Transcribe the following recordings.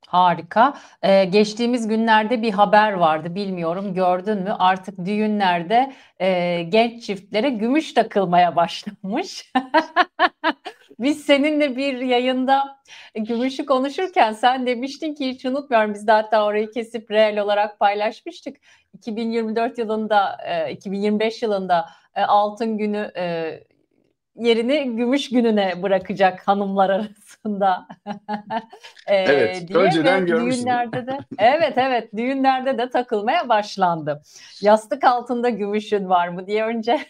Harika. Geçtiğimiz günlerde bir haber vardı. Bilmiyorum gördün mü? Artık düğünlerde genç çiftlere gümüş takılmaya başlamış. Biz seninle bir yayında gümüşü konuşurken sen demiştin ki hiç unutmuyorum. Biz de hatta orayı kesip reel olarak paylaşmıştık. 2024 yılında, 2025 yılında altın günü yerini gümüş gününe bırakacak hanımlar arasında Evet, diye önceden ve görmüşsün değil mi? düğünlerde de evet düğünlerde de takılmaya başlandı. Yastık altında gümüşün var mı diye önce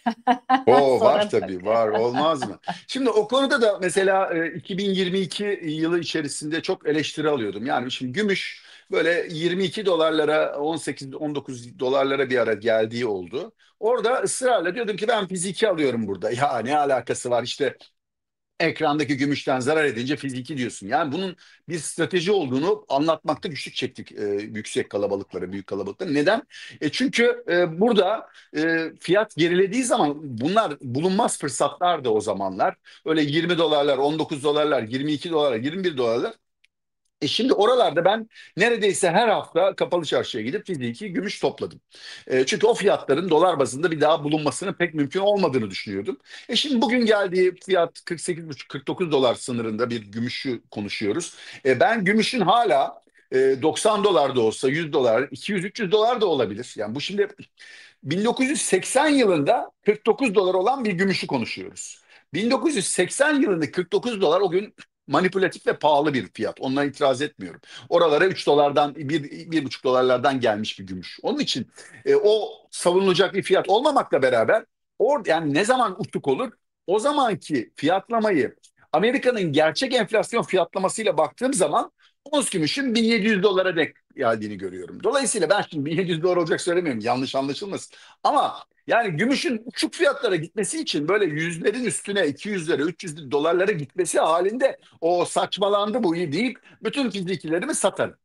O var sorarak. tabii, var olmaz mı? Şimdi o konuda da mesela 2022 yılı içerisinde çok eleştiri alıyordum. Yani şimdi gümüş böyle 22 dolarlara, 18-19 dolarlara bir ara geldiği oldu. Orada ısrarla diyordum ki ben fiziki alıyorum burada. Ya ne alakası var işte, ekrandaki gümüşten zarar edince fiziki diyorsun. Yani bunun bir strateji olduğunu anlatmakta güçlük çektik yüksek kalabalıklara, büyük kalabalıklara. Neden? Çünkü burada fiyat gerilediği zaman bunlar bulunmaz fırsatlar da o zamanlar. Öyle 20 dolarlar, 19 dolarlar, 22 dolarlar, 21 dolarlar. Şimdi oralarda ben neredeyse her hafta kapalı çarşıya gidip fiziki gümüş topladım. Çünkü o fiyatların dolar bazında bir daha bulunmasının pek mümkün olmadığını düşünüyordum. Şimdi bugün geldiği fiyat 48,5-49 dolar sınırında bir gümüşü konuşuyoruz. Ben gümüşün hala 90 dolar da olsa, 100 dolar, 200-300 dolar da olabilir. Yani bu şimdi 1980 yılında 49 dolar olan bir gümüşü konuşuyoruz. 1980 yılında 49 dolar o gün manipülatif ve pahalı bir fiyat. Ondan itiraz etmiyorum. Oralara 3 dolardan, 1,5 dolarlardan gelmiş bir gümüş. Onun için o savunulacak bir fiyat olmamakla beraber yani ne zaman uçuk olur? O zamanki fiyatlamayı Amerika'nın gerçek enflasyon fiyatlamasıyla baktığım zaman ons gümüşün 1700 dolara denk geldiğini görüyorum. Dolayısıyla ben şimdi 1700 dolar olacak söylemiyorum. Yanlış anlaşılmasın. Ama yani gümüşün uçuk fiyatlara gitmesi için böyle yüzlerin üstüne 200'lere 300 dolarlara gitmesi halinde o saçmalandı bu iyi deyip bütün fizikilerimi satarım.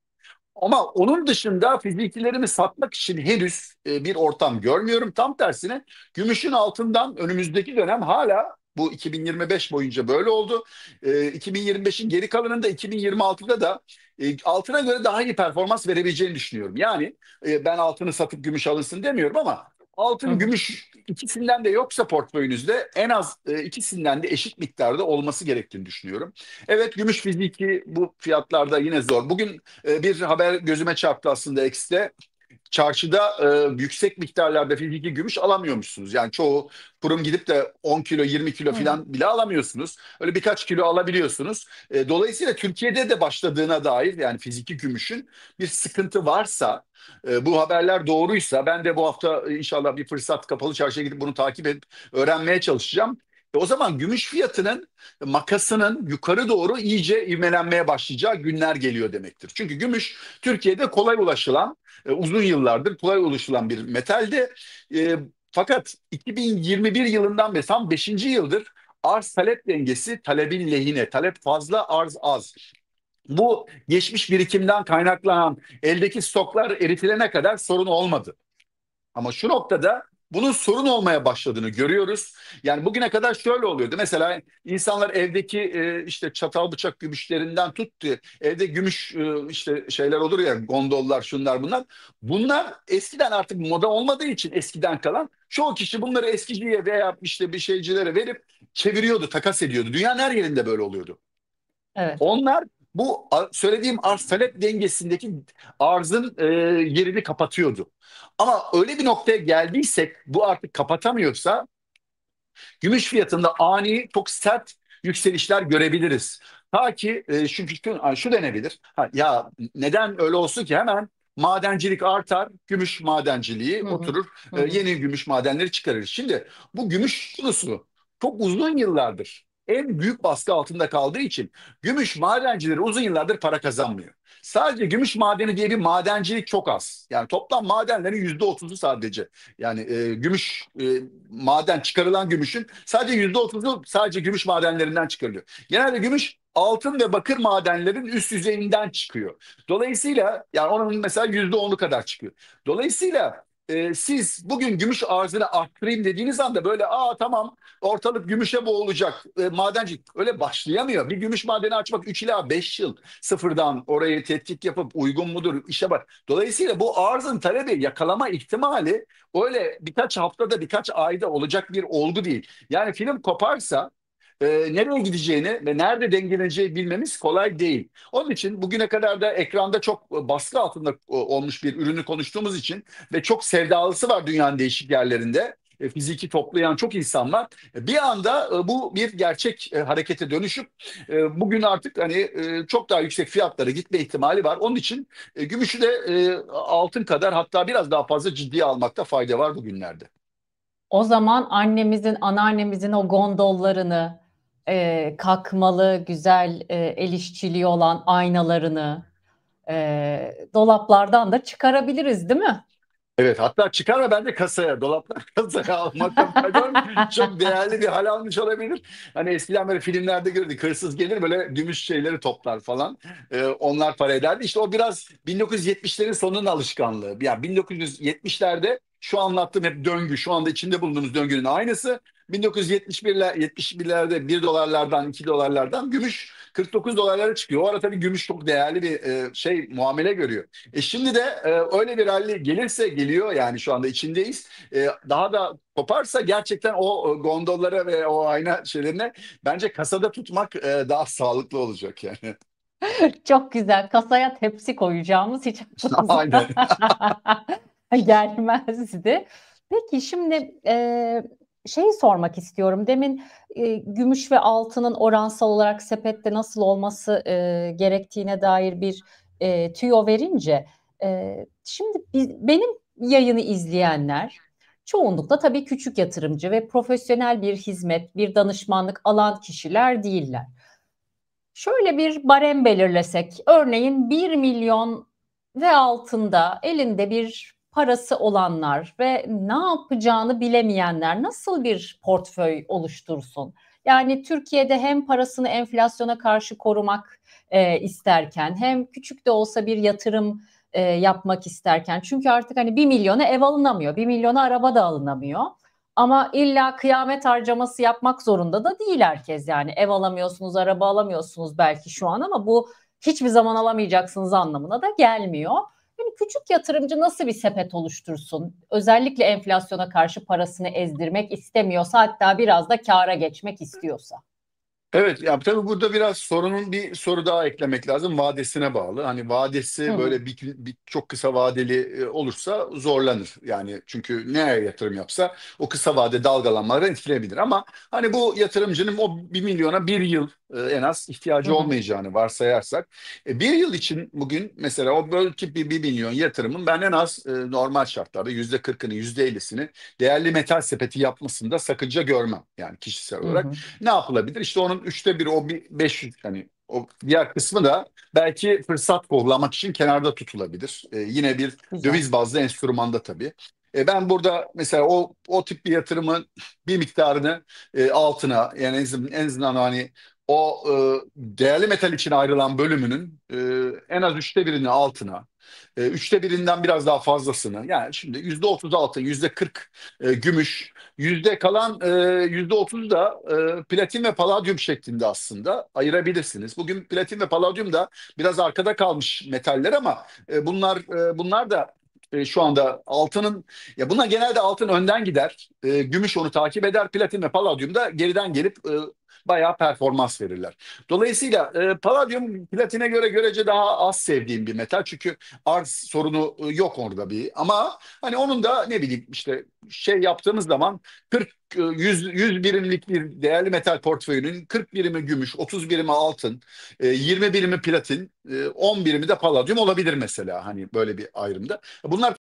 Ama onun dışında fizikilerimi satmak için henüz bir ortam görmüyorum. Tam tersine gümüşün altından önümüzdeki dönem hala bu 2025 boyunca böyle oldu. 2025'in geri kalanında 2026'da da altına göre daha iyi performans verebileceğini düşünüyorum. Yani ben altını satıp gümüş alınsın demiyorum ama Hı altın, hı. gümüş ikisinden de yoksa portföyünüzde en az ikisinden de eşit miktarda olması gerektiğini düşünüyorum. Evet, gümüş fiziki bu fiyatlarda yine zor. Bugün bir haber gözüme çarptı aslında X'te. Çarşıda yüksek miktarlarda fiziki gümüş alamıyormuşsunuz. Yani çoğu kurum gidip de 10 kilo 20 kilo Hı hı. falan bile alamıyorsunuz. Öyle birkaç kilo alabiliyorsunuz. Dolayısıyla Türkiye'de de başladığına dair, yani fiziki gümüşün bir sıkıntı varsa, bu haberler doğruysa ben de bu hafta inşallah bir fırsat kapalı çarşıya gidip bunu takip edip öğrenmeye çalışacağım. O zaman gümüş fiyatının makasının yukarı doğru iyice ivmelenmeye başlayacağı günler geliyor demektir. Çünkü gümüş Türkiye'de kolay ulaşılan, uzun yıllardır kolay ulaşılan bir metaldi. E, Fakat 2021 yılından beri tam beşinci yıldır arz talep dengesi talebin lehine. Talep fazla, arz az. Bu geçmiş birikimden kaynaklanan eldeki stoklar eritilene kadar sorun olmadı. Ama şu noktada bunun sorun olmaya başladığını görüyoruz. Yani bugüne kadar şöyle oluyordu. Mesela insanlar evdeki işte çatal bıçak gümüşlerinden tuttu. Evde gümüş işte şeyler olur ya, gondollar, şunlar bunlar. Bunlar eskiden artık moda olmadığı için eskiden kalan, çoğu kişi bunları eskiciye veya işte bir şeycilere verip çeviriyordu, takas ediyordu. Dünyanın her yerinde böyle oluyordu. Evet. Onlar bu söylediğim arz talep dengesindeki arzın yerini kapatıyordu. Ama öyle bir noktaya geldiysek bu artık kapatamıyorsa gümüş fiyatında ani çok sert yükselişler görebiliriz. Ta ki çünkü şu denebilir. Ha, ya neden öyle olsun ki, hemen madencilik artar, gümüş madenciliği Hı hı. oturur, Hı hı. yeni gümüş madenleri çıkarır. Şimdi bu gümüş konusu çok uzun yıllardır en büyük baskı altında kaldığı için gümüş madencileri uzun yıllardır para kazanmıyor. Sadece gümüş madeni diye bir madencilik çok az. Yani toplam madenlerin %30'u sadece. Yani gümüş maden çıkarılan gümüşün sadece %30'u sadece gümüş madenlerinden çıkarılıyor. Genelde gümüş altın ve bakır madenlerin üst yüzeyinden çıkıyor. Dolayısıyla yani onun mesela %10'u kadar çıkıyor. Dolayısıyla siz bugün gümüş arzını arttırayım dediğiniz anda böyle tamam ortalık gümüşe boğulacak. Madencilik öyle başlayamıyor. Bir gümüş madeni açmak 3 ila 5 yıl sıfırdan orayı tetkik yapıp uygun mudur işe bak. Dolayısıyla bu arzın talebi yakalama ihtimali öyle birkaç haftada birkaç ayda olacak bir olgu değil. Yani film koparsa nereye gideceğini ve nerede dengeleneceği bilmemiz kolay değil. Onun için bugüne kadar da ekranda çok baskı altında olmuş bir ürünü konuştuğumuz için ve çok sevdalısı var dünyanın değişik yerlerinde. Fiziki toplayan çok insan var. Bir anda bu bir gerçek harekete dönüşüp bugün artık hani çok daha yüksek fiyatlara gitme ihtimali var. Onun için gümüşü de altın kadar hatta biraz daha fazla ciddiye almakta fayda var bugünlerde. O zaman annemizin, anneannemizin o gondollarını, kakmalı, güzel, el işçiliği olan aynalarını dolaplardan da çıkarabiliriz, değil mi? Evet, hatta çıkarma bence kasaya, dolaptan kasaya almakta fayda var. Çok değerli bir hal almış olabilir. Hani eskiden böyle filmlerde gördük, hırsız gelir böyle gümüş şeyleri toplar falan. Onlar para ederdi. İşte o biraz 1970'lerin sonunun alışkanlığı. Yani 1970'lerde şu anlattığım hep döngü, şu anda içinde bulunduğumuz döngünün aynısı. 1971'ler, 71'lerde 1 dolarlardan, 2 dolarlardan gümüş 49 dolarlara çıkıyor. O ara tabii gümüş çok değerli bir muamele görüyor. Şimdi de öyle bir rally gelirse geliyor yani şu anda içindeyiz. Daha da koparsa gerçekten o gondollara ve o ayna şeylerine bence kasada tutmak daha sağlıklı olacak yani. Çok güzel. Kasaya tepsi koyacağımız hiç aklımıza Aynen. gelmezdi. Peki şimdi şeyi sormak istiyorum. Demin gümüş ve altının oransal olarak sepette nasıl olması gerektiğine dair bir tüyo verince şimdi benim yayını izleyenler çoğunlukla tabii küçük yatırımcı ve profesyonel bir hizmet, bir danışmanlık alan kişiler değiller. Şöyle bir barem belirlesek, örneğin 1 milyon ve altında elinde bir parası olanlar ve ne yapacağını bilemeyenler nasıl bir portföy oluştursun? Yani Türkiye'de hem parasını enflasyona karşı korumak isterken hem küçük de olsa bir yatırım yapmak isterken çünkü artık hani 1 milyona ev alınamıyor, 1 milyona araba da alınamıyor. Ama illa kıyamet harcaması yapmak zorunda da değil herkes yani. Ev alamıyorsunuz, araba alamıyorsunuz belki şu an ama bu hiçbir zaman alamayacaksınız anlamına da gelmiyor. Yani küçük yatırımcı nasıl bir sepet oluştursun? Özellikle enflasyona karşı parasını ezdirmek istemiyorsa hatta biraz da kâra geçmek istiyorsa. Evet, ya tabii burada biraz sorunun bir soru daha eklemek lazım. Vadesine bağlı. Hani Hı vadesi hı, böyle çok kısa vadeli olursa zorlanır. Yani çünkü neye yatırım yapsa o kısa vade dalgalanmaları etkileyebilir. Ama hani bu yatırımcının o 1 milyona bir yıl en az hı ihtiyacı hı, olmayacağını varsayarsak. Bir yıl için bugün mesela o böyle tip bir 1 milyon yatırımın ben en az normal şartlarda %40'ını %50'sini değerli metal sepeti yapmasında sakınca görmem. Yani kişisel hı olarak. hı. Ne yapılabilir? İşte onun üçte biri o bir 500 hani o diğer kısmı da belki fırsat kollamak için kenarda tutulabilir. Yine bir Güzel. döviz bazlı enstrümanda tabii. Ben burada mesela o tip bir yatırımın bir miktarını altına yani en azından hani o değerli metal için ayrılan bölümünün en az üçte birini altına, üçte birinden biraz daha fazlasını yani şimdi %30 altın, %40 gümüş, yüzde kalan %30 da platin ve paladyum şeklinde aslında ayırabilirsiniz. Bugün platin ve paladyum da biraz arkada kalmış metaller ama bunlar da şu anda altının ya buna genelde altın önden gider. Gümüş onu takip eder. Platin ve paladyum da geriden gelip bayağı performans verirler. Dolayısıyla paladyum platine göre görece daha az sevdiğim bir metal. Çünkü arz sorunu yok orada bir. Ama hani onun da ne bileyim işte şey yaptığımız zaman 40 100 birimlik bir değerli metal portföyünün 40 birimi gümüş, 30 birimi altın, 20 birimi platin, 10 birimi de paladyum olabilir mesela hani böyle bir ayrımda. Bunlar